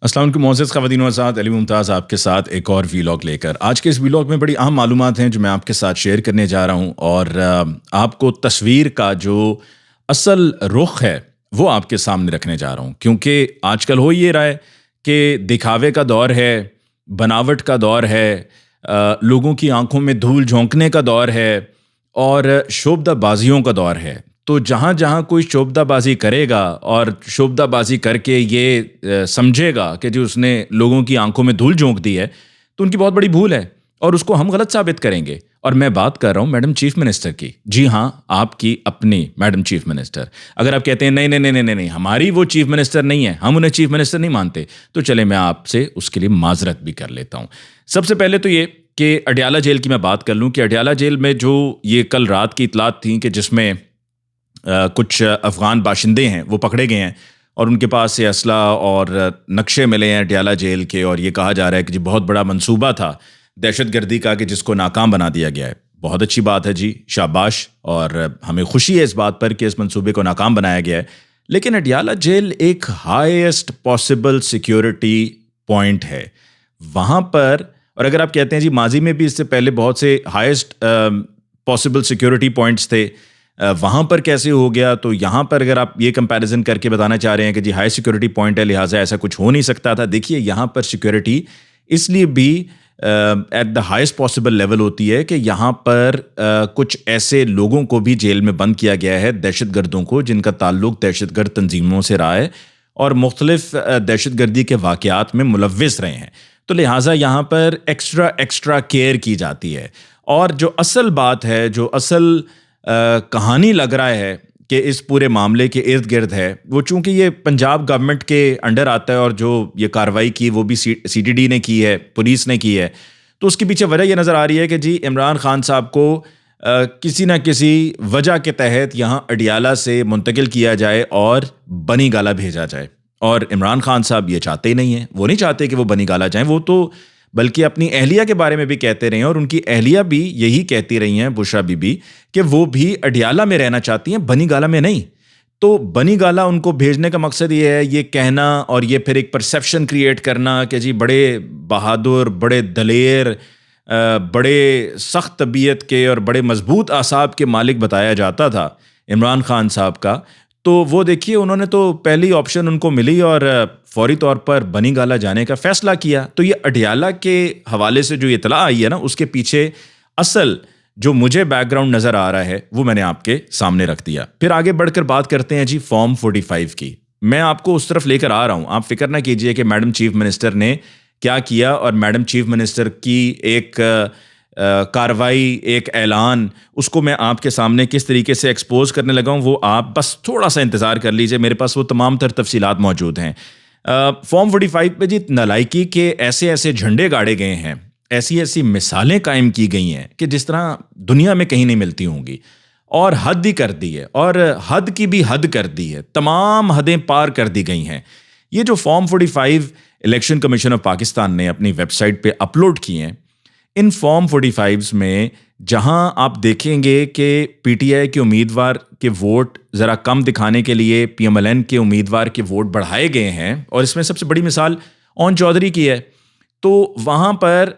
अस्सलाम वालेकुम मोअज़्ज़ज़ ख़वातीन व हज़रात, अली मुमताज़ आपके साथ एक और वीलॉग लेकर। आज के इस वीलॉग में बड़ी अहम मालूमात हैं जो मैं आपके साथ शेयर करने जा रहा हूँ और आपको तस्वीर का जो असल रुख है वो आपके सामने रखने जा रहा हूँ। क्योंकि आजकल हो ये रहा है कि दिखावे का दौर है, बनावट का दौर है, लोगों की आँखों में धूल झोंकने का दौर है और शोबदाबाजियों का दौर है। तो जहाँ-जहाँ कोई शोबदाबाज़ी करेगा और शोबदाबाज़ी करके ये समझेगा कि जी उसने लोगों की आँखों में धूल झोंक दी है, तो उनकी बहुत बड़ी भूल है और उसको हम गलत साबित करेंगे। और मैं बात कर रहा हूँ मैडम चीफ़ मिनिस्टर की। जी हाँ, आपकी अपनी मैडम चीफ़ मिनिस्टर। अगर आप कहते हैं नहीं, नहीं, नहीं, नहीं, नहीं, नहीं, हमारी वो चीफ़ मिनिस्टर नहीं है, हम उन्हें चीफ़ मिनिस्टर नहीं मानते, तो चलें मैं आपसे उसके लिए माज़रत भी कर लेता हूँ। सबसे पहले तो ये कि अडयाला जेल की मैं बात कर लूँ कि अडयाला जेल में जो ये कल रात की इतलात थी कि जिसमें कुछ अफ़गान बाशिंदे हैं वो पकड़े गए हैं और उनके पास से असला और नक्शे मिले हैं अडयाला जेल के और ये कहा जा रहा है कि जी बहुत बड़ा मंसूबा था दहशतगर्दी का कि जिसको नाकाम बना दिया गया है। बहुत अच्छी बात है जी, शाबाश, और हमें खुशी है इस बात पर कि इस मंसूबे को नाकाम बनाया गया है। लेकिन अडयाला जेल एक हाईएस्ट पॉसिबल सिक्योरिटी पॉइंट है। वहाँ पर, और अगर आप कहते हैं जी माजी में भी इससे पहले बहुत से हाईएस्ट पॉसिबल सिक्योरिटी पॉइंट्स थे, वहाँ पर कैसे हो गया, तो यहाँ पर अगर आप ये कंपैरिजन करके बताना चाह रहे हैं कि जी हाई सिक्योरिटी पॉइंट है लिहाजा ऐसा कुछ हो नहीं सकता था। देखिए यहाँ पर सिक्योरिटी इसलिए भी at the highest possible level होती है कि यहाँ पर कुछ ऐसे लोगों को भी जेल में बंद किया गया है, दहशतगर्दों को, जिनका ताल्लुक दहशतगर्द तंजीमों से रहा है और मुख्तलिफ दहशतगर्दी के वाक़यात में मुलव्विस रहे हैं। तो लिहाजा यहाँ पर एक्स्ट्रा एक्स्ट्रा केयर की जाती है। और जो असल बात है, जो असल कहानी लग रहा है कि इस पूरे मामले के इर्द गिर्द है, वो चूंकि ये पंजाब गवर्नमेंट के अंडर आता है और जो ये कार्रवाई की वो भी सीटीडी ने की है, पुलिस ने की है, तो उसके पीछे वजह ये नज़र आ रही है कि जी इमरान खान साहब को किसी ना किसी वजह के तहत यहाँ अडियाला से मुंतकिल किया जाए और बनी गाला भेजा जाए। और इमरान खान साहब ये चाहते ही नहीं हैं, वो नहीं चाहते कि वो बनी गाला जाएं, वो तो बल्कि अपनी अहलिया के बारे में भी कहते रहे हैं और उनकी अहलिया भी यही कहती रही हैं, बुशरा बीबी, कि वो भी अडियाला में रहना चाहती हैं, बनी गाला में नहीं। तो बनी गाला उनको भेजने का मकसद ये है, ये कहना और ये फिर एक परसेप्शन क्रिएट करना कि जी बड़े बहादुर, बड़े दलेर, बड़े सख्त तबीयत के और बड़े मजबूत आसाब के मालिक बताया जाता था इमरान खान साहब का। तो वो देखिए उन्होंने तो पहली ऑप्शन उनको मिली और फौरी तौर पर बनी गाला जाने का फैसला किया। तो ये अडियाला के हवाले से जो इतला आई है ना, उसके पीछे असल जो मुझे बैकग्राउंड नज़र आ रहा है वो मैंने आपके सामने रख दिया। फिर आगे बढ़कर बात करते हैं जी फॉर्म 45 की। मैं आपको उस तरफ लेकर आ रहा हूँ, आप फिक्र ना कीजिए कि मैडम चीफ मिनिस्टर ने क्या किया और मैडम चीफ मिनिस्टर की एक कार्रवाई, एक ऐलान, उसको मैं आपके सामने किस तरीके से एक्सपोज करने लगा हूँ, वो आप बस थोड़ा सा इंतज़ार कर लीजिए, मेरे पास वो तमाम तर तफसीलात मौजूद हैं। फॉर्म 45 पे जी नालायकी के ऐसे ऐसे झंडे गाड़े गए हैं, ऐसी ऐसी मिसालें कायम की गई हैं कि जिस तरह दुनिया में कहीं नहीं मिलती होंगी, और हद ही कर दी है, और हद की भी हद कर दी है, तमाम हदें पार कर दी गई हैं। ये जो form 45 election commission of Pakistan ने अपनी वेबसाइट पे अपलोड किए हैं, इन फॉर्म 45 में जहां आप देखेंगे कि पीटीआई के उम्मीदवार के वोट ज़रा कम दिखाने के लिए पीएमएलएन के उम्मीदवार के वोट बढ़ाए गए हैं, और इसमें सबसे बड़ी मिसाल ओन चौधरी की है। तो वहाँ पर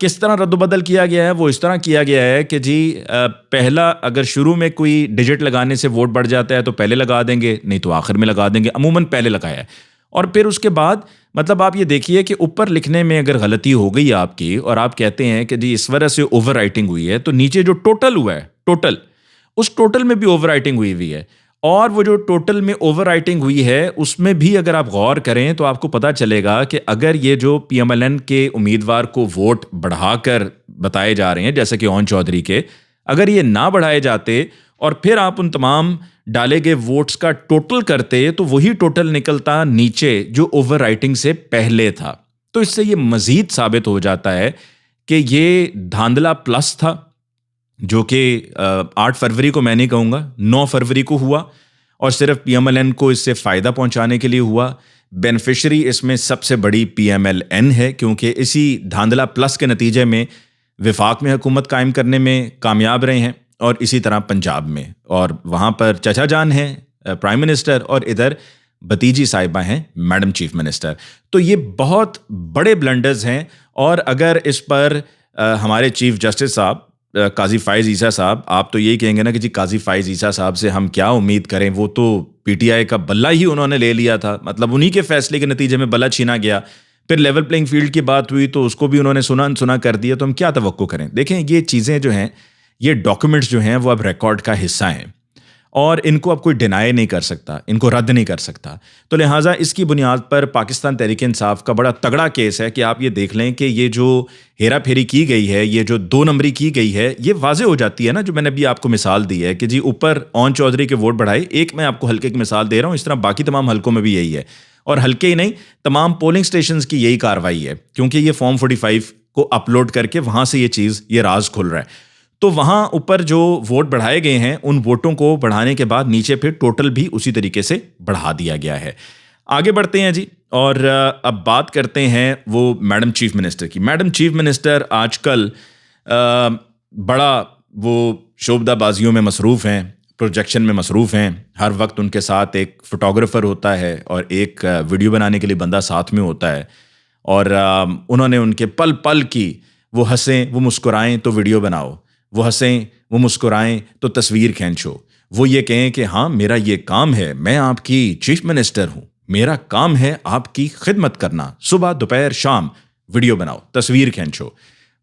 किस तरह रद्दबदल किया गया है, वो इस तरह किया गया है कि जी पहला अगर शुरू में कोई डिजिट लगाने से वोट बढ़ जाता है तो पहले लगा देंगे, नहीं तो आखिर में लगा देंगे, अमूमन पहले लगाया है। और फिर उसके बाद मतलब आप ये देखिए कि ऊपर लिखने में अगर गलती हो गई आपकी और आप कहते हैं कि जी इस वजह से ओवर राइटिंग हुई है, तो नीचे जो टोटल हुआ है, टोटल, उस टोटल में भी ओवर राइटिंग हुई है। और वो जो टोटल में ओवर राइटिंग हुई है उसमें भी अगर आप गौर करें तो आपको पता चलेगा कि अगर ये जो पीएमएलएन के उम्मीदवार को वोट बढ़ाकर बताए जा रहे हैं जैसे कि ओन चौधरी के, अगर ये ना बढ़ाए जाते और फिर आप उन तमाम डाले गए वोट्स का टोटल करते तो वही टोटल निकलता नीचे जो ओवर राइटिंग से पहले था। तो इससे ये मजीद साबित हो जाता है कि ये धांधला प्लस था, जो कि 8 फरवरी को मैं नहीं कहूँगा, 9 फरवरी को हुआ, और सिर्फ पीएमएलएन को इससे फ़ायदा पहुँचाने के लिए हुआ। बेनिफिशरी इसमें सबसे बड़ी पीएमएलएन है, क्योंकि इसी धांधला प्लस के नतीजे में विफाक में हुकूमत कायम करने में कामयाब रहे हैं, और इसी तरह पंजाब में, और वहाँ पर चचा जान हैं प्राइम मिनिस्टर, और इधर भतीजी साहिबा हैं मैडम चीफ मिनिस्टर। तो ये बहुत बड़े ब्लंडर्स हैं, और अगर इस पर हमारे चीफ जस्टिस साहब काजी फाइज ईसा साहब, आप तो यही कहेंगे ना कि जी काजी फाइज ईसा साहब से हम क्या उम्मीद करें, वो तो पीटीआई का बल्ला ही उन्होंने ले लिया था, मतलब उन्हीं के फैसले के नतीजे में बल्ला छीना गया। फिर लेवल प्लेइंग फील्ड की बात हुई तो उसको भी उन्होंने सुना कर दिया, तो हम क्या तवक्को करें। देखें, ये चीज़ें जो हैं, ये डॉक्यूमेंट्स जो हैं वो अब रिकॉर्ड का हिस्सा हैं, और इनको अब कोई डिनाई नहीं कर सकता, इनको रद्द नहीं कर सकता। तो लिहाजा इसकी बुनियाद पर पाकिस्तान तहरीक इंसाफ का बड़ा तगड़ा केस है कि आप ये देख लें कि ये जो हेरा फेरी की गई है, ये जो 2 नंबरी की गई है, ये वाजे हो जाती है ना, जो मैंने अभी आपको मिसाल दी है कि जी ऊपर ओन चौधरी के वोट बढ़ाए। एक मैं आपको हल्के की मिसाल दे रहा हूँ, इस तरह बाकी तमाम हल्कों में भी यही है, और हल्के ही नहीं, तमाम पोलिंग स्टेशंस की यही कार्रवाई है, क्योंकि ये फॉर्म 45 को अपलोड करके वहाँ से ये चीज़, ये राज खुल रहा है। तो वहाँ ऊपर जो वोट बढ़ाए गए हैं, उन वोटों को बढ़ाने के बाद नीचे फिर टोटल भी उसी तरीके से बढ़ा दिया गया है। आगे बढ़ते हैं जी, और अब बात करते हैं वो मैडम चीफ मिनिस्टर की। मैडम चीफ मिनिस्टर आजकल बड़ा वो शोबदाबाजियों में मसरूफ़ हैं, प्रोजेक्शन में मसरूफ़ हैं। हर वक्त उनके साथ एक फ़ोटोग्राफ़र होता है और एक वीडियो बनाने के लिए बंदा साथ में होता है, और उन्होंने उनके पल पल की, वो हंसें वो मुस्कुराएं तो वीडियो बनाओ, वो हंसें वो मुस्कुराएं तो तस्वीर खींचो, वो ये कहें कि हाँ मेरा ये काम है, मैं आपकी चीफ मिनिस्टर हूँ, मेरा काम है आपकी खिदमत करना, सुबह दोपहर शाम वीडियो बनाओ, तस्वीर खींचो।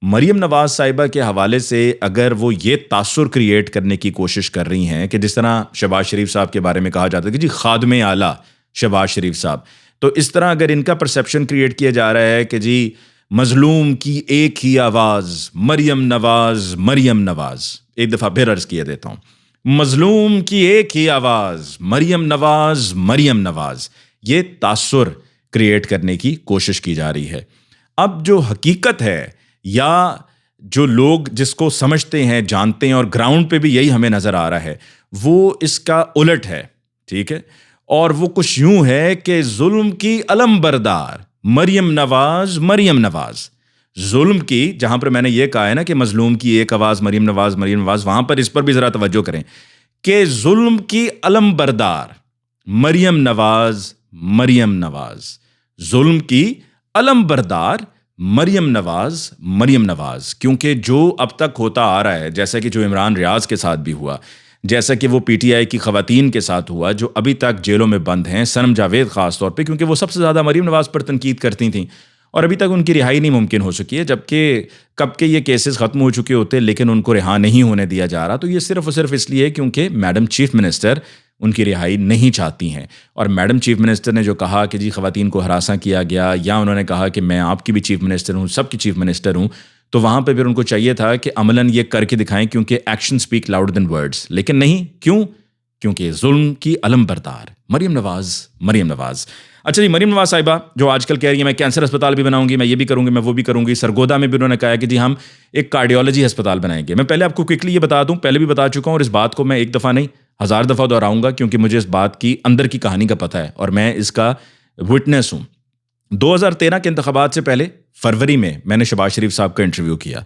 मरियम नवाज साहिबा के हवाले से अगर वो ये तासुर क्रिएट करने की कोशिश कर रही हैं कि जिस तरह शहबाज शरीफ साहब के बारे में कहा जाता है कि जी खादमे आला शहबाज शरीफ साहब, तो इस तरह अगर इनका परसेप्शन क्रिएट किया जा रहा है कि जी मजलूम की एक ही आवाज मरियम नवाज, मरियम नवाज, एक दफा फिर अर्ज किया देता हूं, मजलूम की एक ही आवाज मरियम नवाज, मरियम नवाज, ये तासुर क्रिएट करने की कोशिश की जा रही है। अब जो हकीकत है, या जो लोग जिसको समझते हैं, जानते हैं, और ग्राउंड पे भी यही हमें नजर आ रहा है, वो इसका उलट है, ठीक है। और वो कुछ यूं है कि जुल्म की अलमबरदार मरियम नवाज, मरियम नवाज, जुल्म की, जहां पर मैंने ये कहा है ना कि मजलूम की एक आवाज मरियम नवाज, मरियम नवाज, वहां पर इस पर भी जरा तवज्जो करें कि जुल्म की अलमबरदार मरियम नवाज, मरियम नवाज, जुल्म की अलमबरदार मरियम नवाज, मरियम नवाज। क्योंकि जो अब तक होता आ रहा है, जैसा कि जो इमरान रियाज के साथ भी हुआ, जैसा कि वो पीटीआई की खवातीन के साथ हुआ जो अभी तक जेलों में बंद हैं, सनम जावेद ख़ास तौर पे, क्योंकि वो सबसे ज़्यादा मरियम नवाज पर तनकीद करती थीं, और अभी तक उनकी रिहाई नहीं मुमकिन हो सकी है, जबकि कब के ये केसेस ख़त्म हो चुके होते, लेकिन उनको रिहा नहीं होने दिया जा रहा। तो ये सिर्फ और सिर्फ इसलिए क्योंकि मैडम चीफ मिनिस्टर उनकी रिहाई नहीं चाहती हैं। और मैडम चीफ मिनिस्टर ने जो कहा कि जी ख़वातीन को हरासा किया गया, या उन्होंने कहा कि मैं आपकी भी चीफ मिनिस्टर हूँ, सबकी चीफ मिनिस्टर हूँ, तो वहाँ पे फिर उनको चाहिए था कि अमलन ये करके दिखाएं, क्योंकि action speak louder than words. लेकिन नहीं, क्यों? क्योंकि जुल्म की अलमबरदार मरियम नवाज, मरियम नवाज। अच्छा जी, मरियम नवाज साहिबा जो आजकल कह रही है मैं कैंसर अस्पताल भी बनाऊंगी, मैं ये भी करूंगी, मैं वो भी करूंगी। सरगोदा में भी उन्होंने कहा कि जी हम एक कार्डियोलॉजी अस्पताल बनाएंगे। मैं पहले आपको क्विकली ये बता दूं, पहले भी बता चुका हूं, और इस बात को मैं एक दफ़ा नहीं 1000 दफ़ा दोहराऊंगा, क्योंकि मुझे इस बात की अंदर की कहानी का पता है और मैं इसका विटनेस हूँ। 2013 के इंतखाबात से पहले फरवरी में मैंने शहबाज शरीफ साहब का इंटरव्यू किया।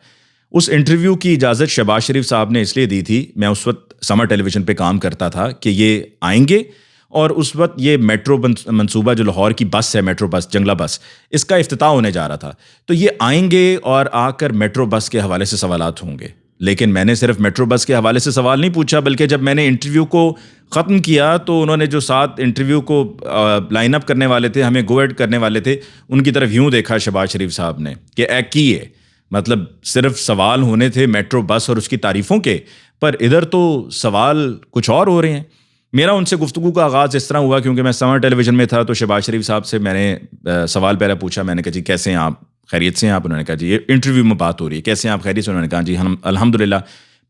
उस इंटरव्यू की इजाज़त शहबाज शरीफ साहब ने इसलिए दी थी, मैं उस वक्त समर टेलीविज़न पे काम करता था, कि ये आएंगे, और उस वक्त ये मेट्रो मंसूबा जो लाहौर की बस है, मेट्रो बस, जंगला बस, इसका इफ्तिताह होने जा रहा था। तो ये आएंगे और आकर मेट्रो बस के हवाले से सवालात होंगे। लेकिन मैंने सिर्फ मेट्रो बस के हवाले से सवाल नहीं पूछा, बल्कि जब मैंने इंटरव्यू को ख़त्म किया तो उन्होंने जो साथ इंटरव्यू को लाइन अप करने वाले थे, हमें गो एड करने वाले थे, उनकी तरफ यूँ देखा शहबाज शरीफ साहब ने कि की है, मतलब सिर्फ सवाल होने थे मेट्रो बस और उसकी तारीफ़ों के, पर इधर तो सवाल कुछ और हो रहे हैं। मेरा उनसे गुफ्तगू का आगाज़ इस तरह हुआ, क्योंकि मैं समर टेलीविज़न में था, तो शहबाज शरीफ साहब से मैंने सवाल पहले पूछा। मैंने कहा जी कैसे हैं आप, खैरियत से हैं आप? उन्होंने कहा जी, ये इंटरव्यू में बात हो रही है, कैसे हैं आप, खैरियत से? उन्होंने कहा जी हम अल्हम्दुलिल्लाह।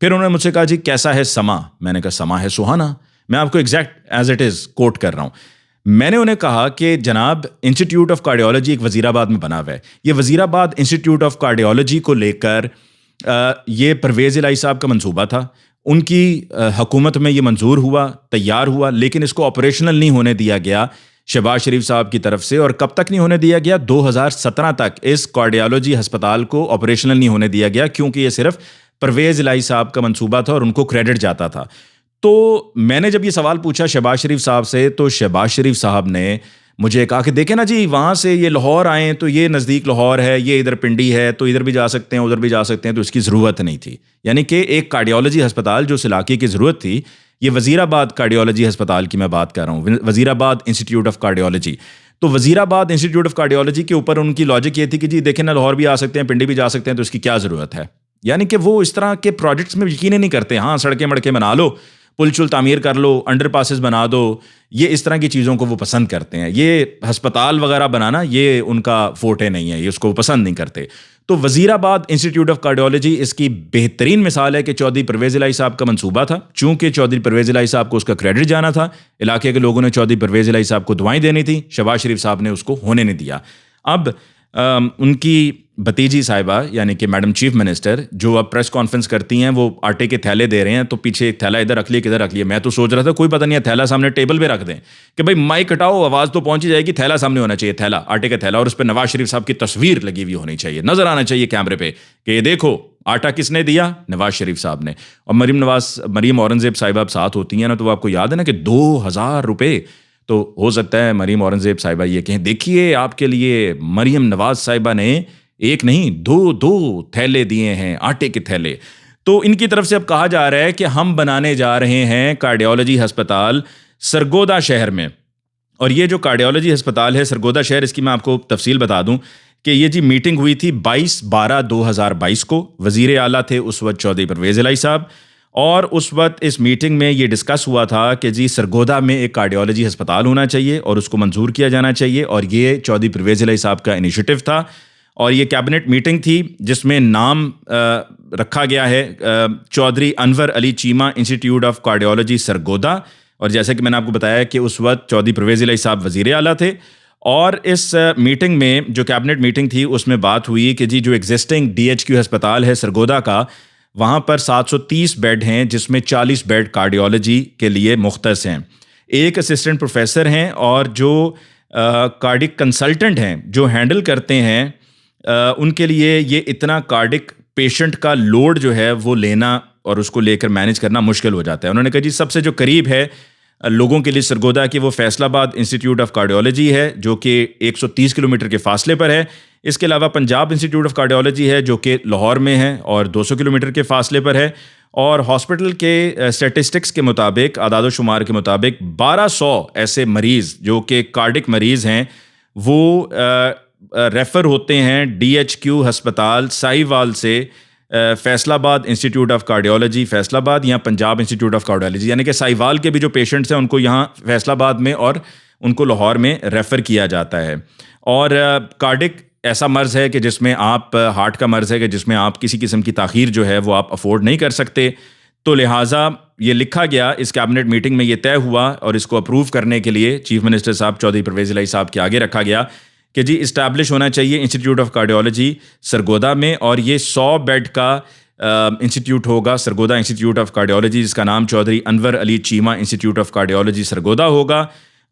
फिर उन्होंने मुझसे कहा जी कैसा है समा? मैंने कहा समा है सुहाना। मैं आपको exact as it is quote कर रहा हूँ। मैंने उन्हें कहा कि जनाब इंस्टीट्यूट ऑफ कार्डियोलॉजी एक वज़ीराबाद में बना हुआ है, ये वज़ीराबाद इंस्टीट्यूट ऑफ कार्डियोलॉजी को लेकर ये परवेज़ इलाही साहब का मंसूबा था, उनकी हुकूमत में ये मंजूर हुआ, तैयार हुआ, लेकिन इसको ऑपरेशनल नहीं होने दिया गया शहबाज शरीफ साहब की तरफ से। और कब तक नहीं होने दिया गया? 2017 तक इस कार्डियोलॉजी अस्पताल को ऑपरेशनल नहीं होने दिया गया, क्योंकि ये सिर्फ परवेज़ इलाही साहब का मंसूबा था और उनको क्रेडिट जाता था। तो मैंने जब ये सवाल पूछा शहबाज शरीफ साहब से, तो शहबाज शरीफ साहब ने मुझे कहा कि देखें ना जी, वहाँ से ये लाहौर आए तो ये नज़दीक लाहौर है, ये इधर पिंडी है, तो इधर भी जा सकते हैं, उधर भी जा सकते हैं, तो इसकी ज़रूरत नहीं थी। यानी कि एक कार्डियोलॉजी अस्पताल जो इस इलाके की ज़रूरत थी, ये वज़ीराबाद कार्डियोलॉजी अस्पताल की मैं बात कर रहा हूँ, वज़ीराबाद इंस्टीट्यूट ऑफ कार्डियोलॉजी। तो वज़ीराबाद इंस्टीट्यूट ऑफ कार्डियोलॉजी के ऊपर उनकी लॉजिक ये थी कि जी देखें ना, लाहौर भी आ सकते हैं, पिंडी भी जा सकते हैं, तो इसकी क्या ज़रूरत है। यानी कि वो इस तरह के प्रोजेक्ट्स में यकीन ही नहीं करते। हाँ, सड़कें मड़कें बना लो, पुल चुल तामीर कर लो, अंडर पासेस बना दो, ये इस तरह की चीज़ों को वो पसंद करते हैं। ये अस्पताल वगैरह बनाना ये उनका फोटे नहीं है, ये उसको पसंद नहीं करते। तो वज़ीराबाद इंस्टीट्यूट ऑफ कार्डियोलॉजी इसकी बेहतरीन मिसाल है कि चौधरी परवेज़ इलाही साहब का मंसूबा था। चूंकि चौधरी परवेज़ इलाही साहब को उसका क्रेडिट जाना था, इलाके के लोगों ने चौधरी परवेज़ इलाही साहब को दुआएं देनी थी, शहबाज शरीफ साहब ने उसको होने नहीं दिया। अब उनकी भतीजी साहिबा यानी कि मैडम चीफ मिनिस्टर जो अब प्रेस कॉन्फ्रेंस करती हैं, वो आटे के थैले दे रहे हैं, तो पीछे एक थैला इधर रख लिया, किधर रख लिया। मैं तो सोच रहा था कोई पता नहीं है, थैला सामने टेबल पे रख दें कि भाई माइक हटाओ, आवाज़ तो पहुंच ही जाएगी, थैला सामने होना चाहिए, थैला, आटे का थैला, और उस पर नवाज शरीफ साहब की तस्वीर लगी हुई होनी चाहिए, नजर आना चाहिए कैमरे पे कि ये देखो आटा किसने दिया, नवाज शरीफ साहब ने। और मरीम औरंगजेब साहिबा साथ होती हैं ना, तो वो आपको याद है ना कि 2000 रुपये, तो हो सकता है मरीम औरंगजेब साहिबा ये कहें, देखिए आपके लिए मरीम नवाज साहिबा ने एक नहीं दो थैले दिए हैं, आटे के थैले। तो इनकी तरफ से अब कहा जा रहा है कि हम बनाने जा रहे हैं कार्डियोलॉजी अस्पताल सरगोदा शहर में। और ये जो कार्डियोलॉजी अस्पताल है सरगोदा शहर, इसकी मैं आपको तफसील बता दूं कि ये जी मीटिंग हुई थी 22/12/2022 को। वजीर आला थे उस वक्त चौधरी परवेज़ इलाही साहब, और उस वक्त इस मीटिंग में ये डिस्कस हुआ था कि जी सरगोदा में एक कार्डियोलॉजी अस्पताल होना चाहिए और उसको मंजूर किया जाना चाहिए, और ये चौधरी परवेज़ इलाही साहब का इनिशिएटिव था। और ये कैबिनेट मीटिंग थी जिसमें नाम रखा गया है Chaudhry Anwar Ali Cheema institute of cardiology Sargodha. और जैसे कि मैंने आपको बताया कि उस वक्त चौधरी परवेज़ इलाही साहब वज़ीर आला थे, और इस मीटिंग में जो कैबिनेट मीटिंग थी उसमें बात हुई कि जी जो एग्जिस्टिंग DHQ अस्पताल है सरगोदा का, वहाँ पर 730 बेड हैं, जिसमें 40 बेड कार्डियोलॉजी के लिए मुख्तस हैं, एक असिस्टेंट प्रोफेसर हैं, और जो कार्डिक कंसल्टेंट हैं जो हैंडल करते हैं उनके लिए ये इतना कार्डिक पेशेंट का लोड जो है वो लेना और उसको लेकर मैनेज करना मुश्किल हो जाता है। उन्होंने कहा जी सबसे जो करीब है लोगों के लिए सरगोदा की वो फैसलाबाद इंस्टीट्यूट ऑफ कार्डियोलॉजी है जो कि 130 किलोमीटर के फासले पर है। इसके अलावा पंजाब इंस्टीट्यूट ऑफ कार्डियोलॉजी है जो कि लाहौर में है और 200 किलोमीटर के फासले पर है। और हॉस्पिटल के स्टैटिस्टिक्स के मुताबिक, आदाद शुमार के मुताबिक 1200 ऐसे मरीज़ जो कि कार्डिक मरीज़ हैं वो रेफ़र होते हैं DHQ अस्पताल साहिवाल से Faisalabad institute of cardiology Faisalabad या पंजाब इंस्टीट्यूट ऑफ कार्डियोलॉजी, यानी कि साहिवाल के भी जो पेशेंट्स हैं उनको यहाँ फैसलाबाद में और उनको लाहौर में रेफ़र किया जाता है। और कार्डिक ऐसा मर्ज़ है कि जिसमें आप हार्ट का मर्ज़ है कि जिसमें आप किसी किस्म की ताख़ीर जो है वो आप अफोर्ड नहीं कर सकते। तो लिहाजा ये लिखा गया, इस कैबिनेट मीटिंग में ये तय हुआ और इसको अप्रूव करने के लिए चीफ मिनिस्टर साहब चौधरी परवेज़ इलाही साहब के आगे रखा गया कि जी इस्टेब्लिश होना चाहिए इंस्टीट्यूट ऑफ कार्डियोलॉजी सरगोदा में, और ये 100 बेड का इंस्टीट्यूट होगा, सरगोदा इंस्टीट्यूट ऑफ कार्डियोलॉजी, जिसका नाम Chaudhry Anwar Ali Cheema institute of cardiology Sargodha होगा।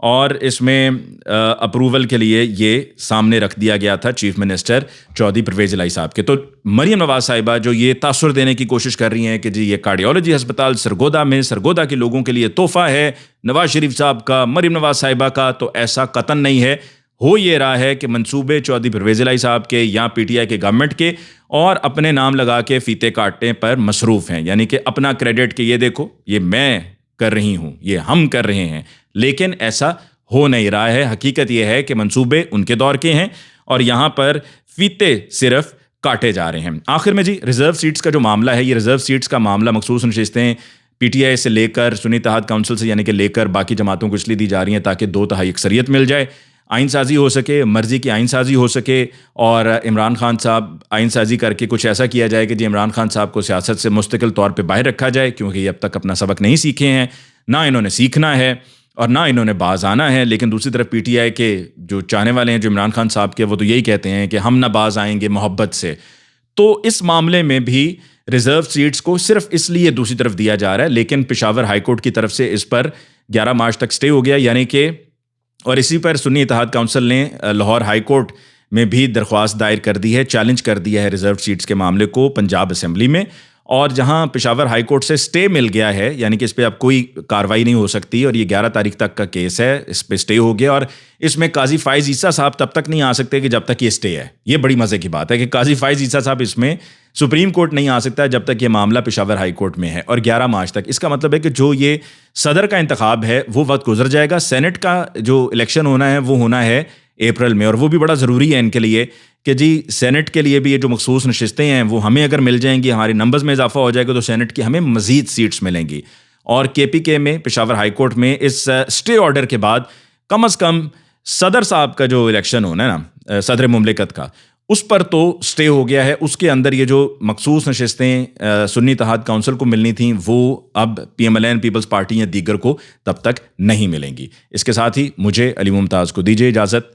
और इसमें अप्रूवल के लिए ये सामने रख दिया गया था चीफ मिनिस्टर चौधरी परवेज़ इलाही साहब के। तो मरीम नवाज साहिबा जो ये तासुर देने की कोशिश कर रही हैं कि जी ये कार्डियोलॉजी अस्पताल सरगोदा में सरगोदा के लोगों के लिए तोहफा है नवाज शरीफ साहब का, मरीम नवाज साहिबा का, तो ऐसा कतन नहीं है। हो ये रहा है कि मंसूबे चौधरी परवेज़ इलाही साहब के या PTI के गवर्नमेंट के और अपने नाम लगा के फीते काटने पर मसरूफ़ हैं, यानी कि अपना क्रेडिट कि ये देखो ये मैं कर रही हूँ, ये हम कर रहे हैं, लेकिन ऐसा हो नहीं रहा है। हकीकत ये है कि मंसूबे उनके दौर के हैं और यहाँ पर फीते सिर्फ काटे जा रहे हैं। आखिर में जी रिज़र्व सीट्स का जो मामला है, ये रिज़र्व सीट्स का मामला मखसूस नशिस्तें PTI से लेकर सुन्नी इत्तेहाद काउंसिल से यानी कि लेकर बाकी जमातों को इसलिए दी जा रही हैं ताकि 2/3 अक्सरियत मिल जाए, आइन साजी हो सके, मर्जी की आइन साजी हो सके, और इमरान खान साहब आइन साजी करके कुछ ऐसा किया जाए कि जी इमरान खान साहब को सियासत से मुस्तकिल तौर पे बाहर रखा जाए, क्योंकि ये अब तक अपना सबक नहीं सीखे हैं, ना इन्होंने सीखना है और ना इन्होंने बाज आना है। लेकिन दूसरी तरफ PTI के जो चाहने वाले हैं जो इमरान खान साहब के, वो तो यही कहते हैं कि हम ना बाज आएंगे मोहब्बत से। तो इस मामले में भी रिज़र्व सीट्स को सिर्फ इसलिए दूसरी तरफ दिया जा रहा है, लेकिन पेशावर हाई कोर्ट की तरफ से इस पर 11 मार्च तक स्टे हो गया, यानी कि, और इसी पर सुन्नी इत्तेहाद काउंसिल ने लाहौर हाई कोर्ट में भी दरख्वास्त दायर कर दी है, चैलेंज कर दिया है रिज़र्व सीट्स के मामले को पंजाब असेंबली में। और जहां पेशावर हाई कोर्ट से स्टे मिल गया है, यानी कि इस पे अब कोई कार्रवाई नहीं हो सकती और ये 11 तारीख तक का केस है, इस पे स्टे हो गया और इसमें काजी फाइज ईसा साहब तब तक नहीं आ सकते कि जब तक ये स्टे है। ये बड़ी मजे की बात है कि काजी फाइज ईसा साहब इसमें सुप्रीम कोर्ट नहीं आ सकता जब तक ये मामला पेशावर हाई कोर्ट में है, और 11 मार्च तक। इसका मतलब है कि जो ये सदर का इंतखाब है वो वक्त गुजर जाएगा। सेनेट का जो इलेक्शन होना है वो होना है अप्रैल में, और वो भी बड़ा ज़रूरी है इनके लिए कि जी सेनेट के लिए भी ये जो मखसूस नशिस्तें हैं वो हमें अगर मिल जाएंगी, हमारे नंबर्स में इजाफा हो जाएगा, तो सेनेट की हमें मजीद सीट्स मिलेंगी। और KPK में, पेशावर हाई कोर्ट में इस स्टे ऑर्डर के बाद कम अज़ कम सदर साहब का जो इलेक्शन होना है ना, सदर मुमलिकत का, उस पर तो स्टे हो गया है। उसके अंदर ये जो मखसूस नशिस्तें सुन्नी इत्तेहाद काउंसिल को मिलनी थी वो अब PMLN पीपल्स पार्टी या दीगर को तब तक नहीं मिलेंगी। इसके साथ ही मुझे अली मुमताज़ को दीजिए इजाज़त।